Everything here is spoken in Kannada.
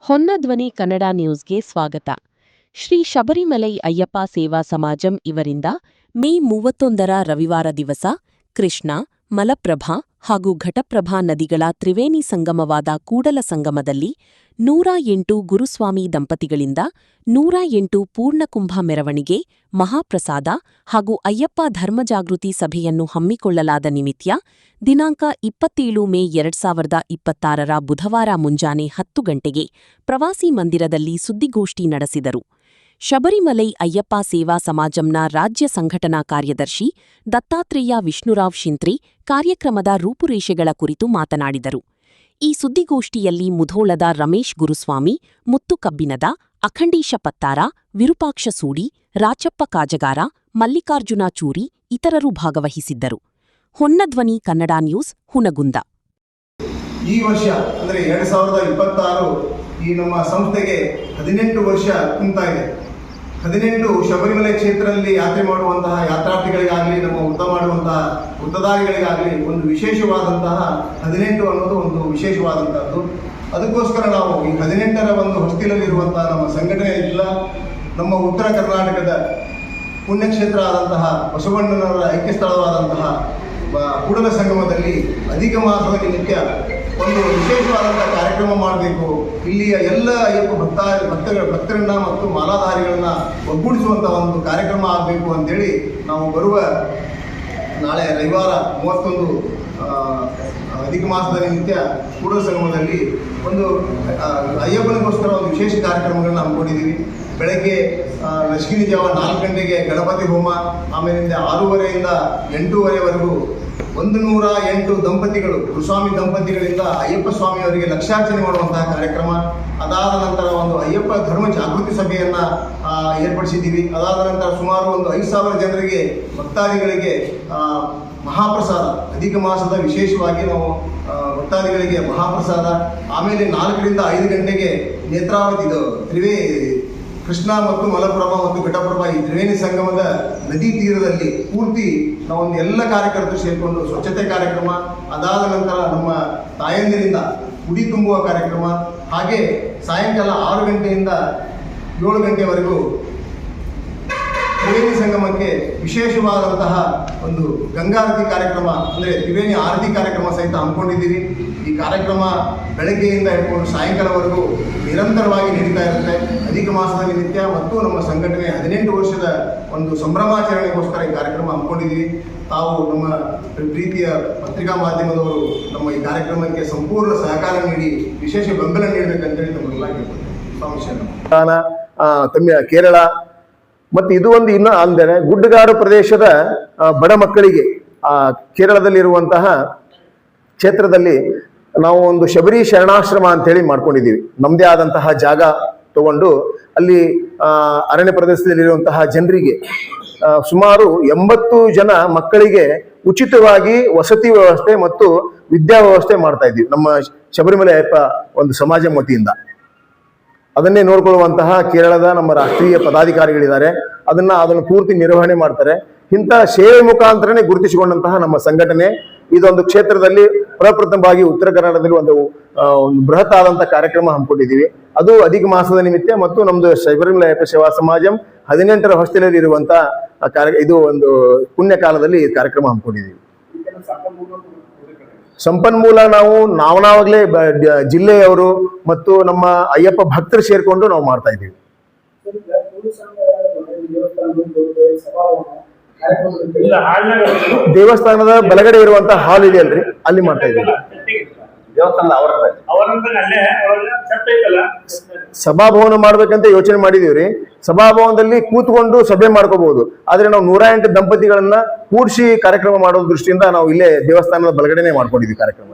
ಹೊನ್ನಧ್ವನಿ ಕನ್ನಡ ನ್ಯೂಸ್ಗೆ ಸ್ವಾಗತ. ಶ್ರೀ ಶಬರಿಮಲೈ ಅಯ್ಯಪ್ಪ ಸೇವಾ ಸಮಾಜಂ ಇವರಿಂದ ಮೇ 31ರ ರವಿವಾರ ದಿವಸ ಕೃಷ್ಣಾ, ಮಲಪ್ರಭಾ ಹಾಗೂ ಘಟಪ್ರಭಾ ನದಿಗಳ ತ್ರಿವೇಣಿ ಸಂಗಮವಾದ ಕೂಡಲ ಸಂಗಮದಲ್ಲಿ 108 ಗುರುಸ್ವಾಮಿ ದಂಪತಿಗಳಿಂದ 108 ಪೂರ್ಣಕುಂಭ ಮೆರವಣಿಗೆ, ಮಹಾಪ್ರಸಾದ ಹಾಗೂ ಅಯ್ಯಪ್ಪ ಧರ್ಮಜಾಗೃತಿ ಸಭೆಯನ್ನು ಹಮ್ಮಿಕೊಳ್ಳಲಾದ ನಿಮಿತ್ಯ ದಿನಾಂಕ 27 ಮೇ 2026ರ ಬುಧವಾರ ಮುಂಜಾನೆ 10 ಗಂಟೆಗೆ ಪ್ರವಾಸಿ ಮಂದಿರದಲ್ಲಿ ಸುದ್ದಿಗೋಷ್ಠಿ ನಡೆಸಿದರು. ಶಬರಿಮಲೈ ಅಯ್ಯಪ್ಪ ಸೇವಾ ಸಮಾಜಂನ ರಾಜ್ಯ ಸಂಘಟನಾ ಕಾರ್ಯದರ್ಶಿ ದತ್ತಾತ್ರೇಯ ವಿಷ್ಣುರಾವ್ ಶಿಂತ್ರಿ ಕಾರ್ಯಕ್ರಮದ ರೂಪುರೇಷೆಗಳ ಕುರಿತು ಮಾತನಾಡಿದರು. ಈ ಸುದ್ದಿಗೋಷ್ಠಿಯಲ್ಲಿ ಮುಧೋಳದ ರಮೇಶ್ ಗುರುಸ್ವಾಮಿ, ಮುತ್ತು ಕಬ್ಬಿನದ, ಅಖಂಡೀಶ ಪತ್ತಾರ, ವಿರೂಪಾಕ್ಷ ಸೂಡಿ, ರಾಚಪ್ಪ ಕಾಜಗಾರ, ಮಲ್ಲಿಕಾರ್ಜುನ ಚೂರಿ ಇತರರು ಭಾಗವಹಿಸಿದ್ದರು. ಹೊನ್ನಧ್ವನಿ ಕನ್ನಡ ನ್ಯೂಸ್, ಹುನಗುಂದ. ಈ ವರ್ಷ ಅಂದರೆ 2026 ಈ ನಮ್ಮ ಸಂಸ್ಥೆಗೆ 18 ವರ್ಷ ತುಂಬ್ತಾ ಇದೆ. 18 ಶಬರಿಮಲೆ ಕ್ಷೇತ್ರದಲ್ಲಿ ಯಾತ್ರೆ ಮಾಡುವಂತಹ ಯಾತ್ರಾರ್ಥಿಗಳಿಗಾಗಲಿ, ನಮ್ಮ ವೃತ್ತ ಮಾಡುವಂತಹ ವೃತ್ತದಾರಿಗಳಿಗಾಗಲಿ ಒಂದು ವಿಶೇಷವಾದಂತಹ 18 ಅನ್ನೋದು ಒಂದು ವಿಶೇಷವಾದಂಥದ್ದು. ಅದಕ್ಕೋಸ್ಕರ ನಾವು ಈ 18ರ ಒಂದು ಹೊಸ್ತಿಲಲ್ಲಿರುವಂತಹ ನಮ್ಮ ಸಂಘಟನೆ ಇಲ್ಲ, ನಮ್ಮ ಉತ್ತರ ಕರ್ನಾಟಕದ ಪುಣ್ಯಕ್ಷೇತ್ರ ಆದಂತಹ ಬಸವಣ್ಣನವರ ಐಕ್ಯ ಸ್ಥಳವಾದಂತಹ ಕೂಡಲ ಸಂಗಮದಲ್ಲಿ ಅಧಿಕ ಮಾಸದ ನಿತ್ಯ ಒಂದು ವಿಶೇಷವಾದಂತಹ ಕಾರ್ಯಕ್ರಮ ಮಾಡಬೇಕು. ಇಲ್ಲಿಯ ಎಲ್ಲ ಅಯ್ಯಪ್ಪ ಭಕ್ತರನ್ನ ಮತ್ತು ಮಾಲಾಧಾರಿಗಳನ್ನ ಒಗ್ಗೂಡಿಸುವಂಥ ಒಂದು ಕಾರ್ಯಕ್ರಮ ಆಗಬೇಕು ಅಂತೇಳಿ ನಾವು ಬರುವ ನಾಳೆ ರವಿವಾರ 31 ಅಧಿಕ ಮಾಸದ ನಿಮಿತ್ತ ಕೂಡಲ ಸಂಗಮದಲ್ಲಿ ಒಂದು ಅಯ್ಯಪ್ಪನಿಗೋಸ್ಕರ ಒಂದು ವಿಶೇಷ ಕಾರ್ಯಕ್ರಮಗಳನ್ನ ಹಮ್ಮಿಕೊಂಡಿದ್ದೀವಿ. ಬೆಳಗ್ಗೆ ಲಕ್ಷ್ಮೀ ಜಾವ 4 ಗಂಟೆಗೆ ಗಣಪತಿ ಹೋಮ, ಆಮೇಲಿಂದ 6:30ಯಿಂದ 8:30ವರೆಗೂ 108 ದಂಪತಿಗಳು, ಗುರುಸ್ವಾಮಿ ದಂಪತಿಗಳಿಂದ ಅಯ್ಯಪ್ಪ ಸ್ವಾಮಿಯವರಿಗೆ ಲಕ್ಷಾರ್ಚನೆ ಮಾಡುವಂತಹ ಕಾರ್ಯಕ್ರಮ. ಅದಾದ ನಂತರ ಒಂದು ಅಯ್ಯಪ್ಪ ಧರ್ಮ ಜಾಗೃತಿ ಸಭೆಯನ್ನು ಏರ್ಪಡಿಸಿದ್ದೀವಿ. ಅದಾದ ನಂತರ ಸುಮಾರು ಒಂದು 5,000 ಜನರಿಗೆ, ಭಕ್ತಾದಿಗಳಿಗೆ ಮಹಾಪ್ರಸಾದ, ಅಧಿಕ ಮಾಸದ ವಿಶೇಷವಾಗಿ ನಾವು ಭಕ್ತಾದಿಗಳಿಗೆ ಮಹಾಪ್ರಸಾದ. ಆಮೇಲೆ 4ರಿಂದ 5 ಗಂಟೆಗೆ ನೇತ್ರಾವತಿ ಕೃಷ್ಣಾ ಮತ್ತು ಮಲಪ್ರಭಾ ಮತ್ತು ಘಟಪ್ರಭಾ ಈ ತ್ರಿವೇಣಿ ಸಂಗಮದ ನದಿ ತೀರದಲ್ಲಿ ಪೂರ್ತಿ ನಾವೊಂದು ಎಲ್ಲ ಕಾರ್ಯಕರ್ತರು ಸೇರಿಕೊಂಡು ಸ್ವಚ್ಛತೆ ಕಾರ್ಯಕ್ರಮ. ಅದಾದ ನಂತರ ನಮ್ಮ ತಾಯಂದಿರಿಂದ ಉಡಿ ತುಂಬುವ ಕಾರ್ಯಕ್ರಮ. ಹಾಗೆ ಸಾಯಂಕಾಲ 6 ಗಂಟೆಯಿಂದ 7 ಗಂಟೆವರೆಗೂ ತ್ರಿವೇಣಿ ಸಂಗಮಕ್ಕೆ ವಿಶೇಷವಾದಂತಹ ಒಂದು ಗಂಗಾರತಿ ಕಾರ್ಯಕ್ರಮ, ಅಂದರೆ ತ್ರಿವೇಣಿ ಆರತಿ ಕಾರ್ಯಕ್ರಮ ಸಹಿತ ಹಮ್ಮಿಕೊಂಡಿದ್ದೀವಿ. ಈ ಕಾರ್ಯಕ್ರಮ ಬೆಳಗ್ಗೆಯಿಂದ ಹಿಡ್ಕೊಂಡು ಸಾಯಂಕಾಲವರೆಗೂ ನಿರಂತರವಾಗಿ ನಡೀತಾ ಇರುತ್ತೆ. ಅಧಿಕ ಮಾಸದ ನಿಮಿತ್ತ ಮತ್ತು ನಮ್ಮ ಸಂಘಟನೆ 18 ವರ್ಷದ ಒಂದು ಸಂಭ್ರಮಾಚರಣೆಗೋಸ್ಕರ ಈ ಕಾರ್ಯಕ್ರಮ ಹಮ್ಮಿಕೊಂಡಿದ್ದೀವಿ. ತಾವು ನಮ್ಮ ಪ್ರೀತಿಯ ಪತ್ರಿಕಾ ಮಾಧ್ಯಮದವರು ನಮ್ಮ ಈ ಕಾರ್ಯಕ್ರಮಕ್ಕೆ ಸಂಪೂರ್ಣ ಸಹಕಾರ ನೀಡಿ ವಿಶೇಷ ಬೆಂಬಲ ನೀಡಬೇಕಂತೇಳಿ ತಮ್ಮೆಲ್ಲ ಕೇಳ್ಕೊಳ್ತೇವೆ. ಕೇರಳ ಮತ್ತು ಇದು ಒಂದು ಇನ್ನು ಅಂದರೆ ಗುಡ್ಡಗಾಡು ಪ್ರದೇಶದ ಬಡ ಮಕ್ಕಳಿಗೆ ಕೇರಳದಲ್ಲಿರುವಂತಹ ಕ್ಷೇತ್ರದಲ್ಲಿ ನಾವು ಒಂದು ಶಬರಿ ಶರಣಾಶ್ರಮ ಅಂತೇಳಿ ಮಾಡ್ಕೊಂಡಿದ್ದೀವಿ. ನಮ್ಮದೇ ಆದಂತಹ ಜಾಗ ತಗೊಂಡು ಅಲ್ಲಿ ಅರಣ್ಯ ಪ್ರದೇಶದಲ್ಲಿರುವಂತಹ ಜನರಿಗೆ ಸುಮಾರು 80 ಜನ ಮಕ್ಕಳಿಗೆ ಉಚಿತವಾಗಿ ವಸತಿ ವ್ಯವಸ್ಥೆ ಮತ್ತು ವಿದ್ಯಾ ವ್ಯವಸ್ಥೆ ಮಾಡ್ತಾ ಇದ್ದೀವಿ ನಮ್ಮ ಶಬರಿಮಲೆ ಅಯ್ಯಪ್ಪ ಒಂದು ಸಮಾಜ ವತಿಯಿಂದ. ಅದನ್ನೇ ನೋಡ್ಕೊಳ್ಳುವಂತಹ ಕೇರಳದ ನಮ್ಮ ರಾಷ್ಟ್ರೀಯ ಪದಾಧಿಕಾರಿಗಳಿದ್ದಾರೆ. ಅದನ್ನು ಪೂರ್ತಿ ನಿರ್ವಹಣೆ ಮಾಡ್ತಾರೆ. ಇಂಥ ಸೇವೆ ಮುಖಾಂತರನೇ ಗುರುತಿಸಿಕೊಂಡಂತಹ ನಮ್ಮ ಸಂಘಟನೆ ಇದೊಂದು ಕ್ಷೇತ್ರದಲ್ಲಿ ಪ್ರಪ್ರಥಮವಾಗಿ ಉತ್ತರ ಕರ್ನಾಟಕದಲ್ಲಿ ಒಂದು ಬೃಹತ್ ಆದಂತಹ ಕಾರ್ಯಕ್ರಮ ಹಮ್ಮಿಕೊಂಡಿದ್ದೀವಿ. ಅದು ಅಧಿಕ ಮಾಸದ ನಿಮಿತ್ತ ಮತ್ತು ನಮ್ದು ಶಬರಿಮಲೆ ಅಯ್ಯಪ್ಪ ಸೇವಾ ಸಮಾಜಂ 18ರ ಹೊಸ್ತಿಲಲ್ಲಿ ಇರುವಂತಹ ಇದು ಒಂದು ಪುಣ್ಯ ಕಾಲದಲ್ಲಿ ಕಾರ್ಯಕ್ರಮ ಹಮ್ಮಿಕೊಂಡಿದ್ದೀವಿ. ಸಂಪನ್ಮೂಲ ನಾವಾಗಲೇ ಜಿಲ್ಲೆಯವರು ಮತ್ತು ನಮ್ಮ ಅಯ್ಯಪ್ಪ ಭಕ್ತರು ಸೇರ್ಕೊಂಡು ನಾವು ಮಾಡ್ತಾ ಇದ್ದೀವಿ. ದೇವಸ್ಥಾನದ ಬಲಗಡೆ ಇರುವಂತಹ ಹಾಲ್ ಇದೆಯಲ್ರಿ, ಅಲ್ಲಿ ಮಾಡ್ತಾ ಇದ್ದೀವಿ. ಸಭಾಭವನ ಮಾಡ್ಬೇಕಂತ ಯೋಚನೆ ಮಾಡಿದೀವ್ರಿ. ಸಭಾಭವನದಲ್ಲಿ ಕೂತ್ಕೊಂಡು ಸಭೆ ಮಾಡ್ಕೋಬಹುದು. ಆದ್ರೆ ನಾವು 108 ದಂಪತಿಗಳನ್ನ ಕೂಡಿಸಿ ಕಾರ್ಯಕ್ರಮ ಮಾಡೋ ದೃಷ್ಟಿಯಿಂದ ನಾವು ಇಲ್ಲೇ ದೇವಸ್ಥಾನದ ಬಲಗಡೆನೆ ಮಾಡ್ಕೊಂಡಿದೀವಿ ಕಾರ್ಯಕ್ರಮ.